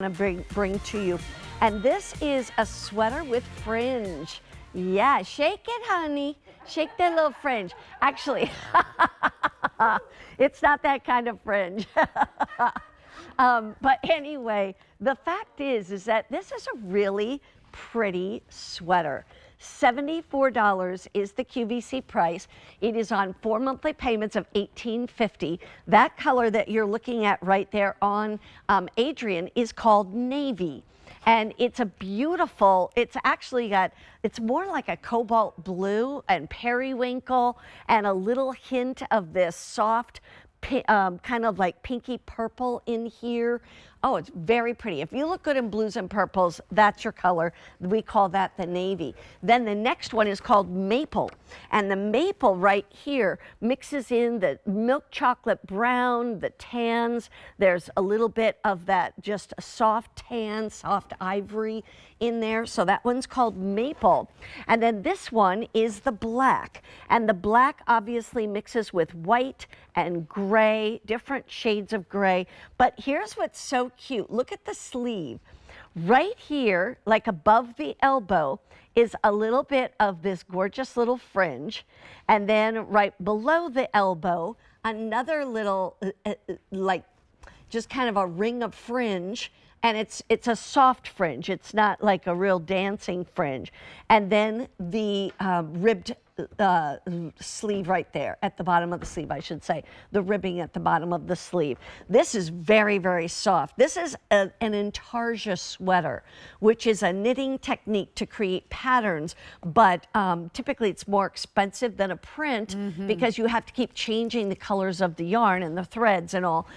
to bring to you. And this is a sweater with fringe. Yeah, shake it, honey. Shake that little fringe. Actually, it's not that kind of fringe. But anyway, the fact is that this is a really pretty sweater. $74 is the QVC price. It is on 4 monthly payments of $18.50. That color that you're looking at right there on Adrian is called navy. And it's a beautiful, it's more like a cobalt blue and periwinkle and a little hint of this soft kind of like pinky purple in here. Oh, it's very pretty. If you look good in blues and purples, that's your color. We call that the navy. Then the next one is called maple. And the maple right here mixes in the milk chocolate brown, the tans. There's a little bit of that just a soft tan, soft ivory in there. So that one's called maple. And then this one is the black. And the black obviously mixes with white and gray, different shades of gray. But here's what's so cute. Look at the sleeve. Right here, like above the elbow, is a little bit of this gorgeous little fringe. And then right below the elbow, another little, like just kind of a ring of fringe. And it's a soft fringe. It's not like a real dancing fringe. And then the ribbed sleeve right there at the bottom of the sleeve, I should say, the ribbing at the bottom of the sleeve. This is very, very soft. This is an Intarsia sweater, which is a knitting technique to create patterns, but typically it's more expensive than a print because you have to keep changing the colors of the yarn and the threads and all.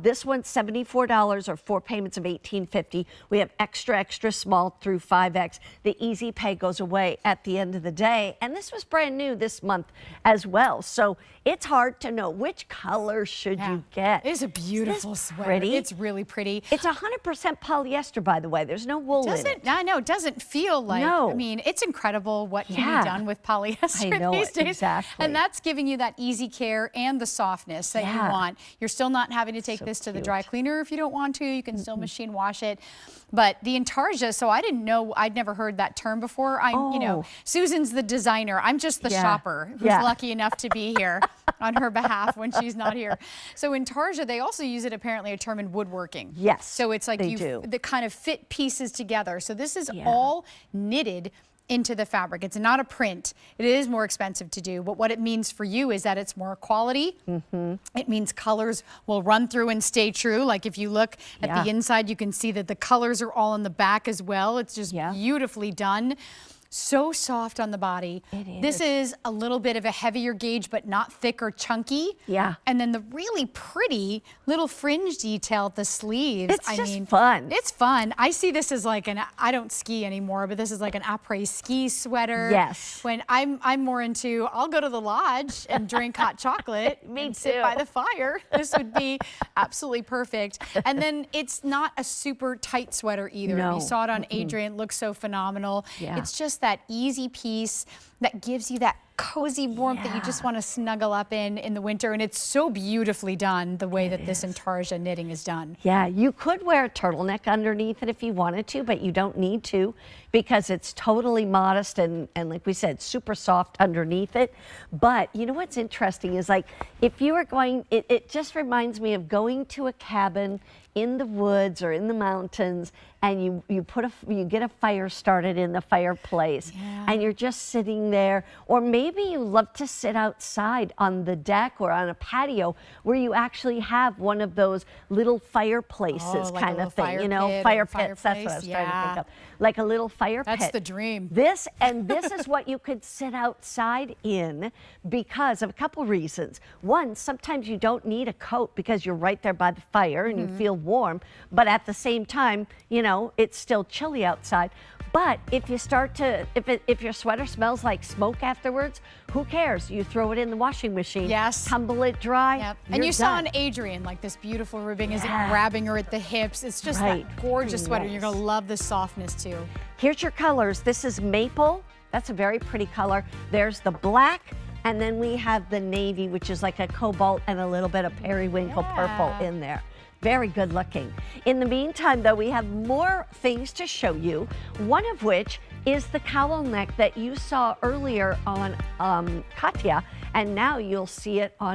This one's $74 or 4 payments of $18.50. We have extra small through 5X. The easy pay goes away at the end of the day. And this was brand new this month as well. So it's hard to know which color should you get. It's a beautiful sweater. Pretty? It's really pretty. It's 100% polyester, by the way. There's no wool in it. I know, it doesn't feel like, no. I mean, it's incredible what can be done with polyester these days. Exactly. And that's giving you that easy care and the softness that you want. You're still not having to take this to the dry cleaner if you don't want to. You can still machine wash it. But the Intarsia, so I didn't know, I'd never heard that term before. You know, Susan's the designer. I'm just the shopper who's lucky enough to be here on her behalf when she's not here. So Intarsia, they also use it apparently a term in woodworking. Yes, so it's like the kind of fit pieces together. So this is all knitted into the fabric. It's not a print. It is more expensive to do, but what it means for you is that it's more quality. It means colors will run through and stay true. Like if you look at the inside, you can see that the colors are all on the back as well. It's just beautifully done. So soft on the body. It is. This is a little bit of a heavier gauge, but not thick or chunky. Yeah. And then the really pretty little fringe detail at the sleeves. It's just fun. It's fun. I see this as like I don't ski anymore, but this is like an après ski sweater. Yes. When I'm more into, I'll go to the lodge and drink hot chocolate and sit by the fire. This would be absolutely perfect. And then it's not a super tight sweater either. No. You saw it on Adrian. It looks so phenomenal. Yeah. It's just that easy piece that gives you that cozy warmth that you just want to snuggle up in the winter. And it's so beautifully done the way that this Intarsia knitting is done. Yeah, you could wear a turtleneck underneath it if you wanted to, but you don't need to because it's totally modest and like we said, super soft underneath it. But you know what's interesting is like if you are going, it just reminds me of going to a cabin in the woods or in the mountains and you get a fire started in the fireplace and you're just sitting there, or maybe you love to sit outside on the deck or on a patio where you actually have one of those little fireplaces kind of thing, you know, fire pits, that's what I was trying to think of. Like a little fire pit. That's the dream. This is what you could sit outside in because of a couple reasons. One, sometimes you don't need a coat because you're right there by the fire and you feel warm, but at the same time, you know, it's still chilly outside. But if you start to, if your sweater smells like smoke afterwards, who cares? You throw it in the washing machine, tumble it dry. And you saw on Adrian, like this beautiful ribbing is grabbing her at the hips. It's just that gorgeous sweater. You're gonna love the softness too. Here's your colors. This is maple. That's a very pretty color. There's the black. And then we have the navy, which is like a cobalt and a little bit of periwinkle purple in there. very good looking. In the meantime, though, we have more things to show you, one of which is the cowl neck that you saw earlier on Katya, and now you'll see it on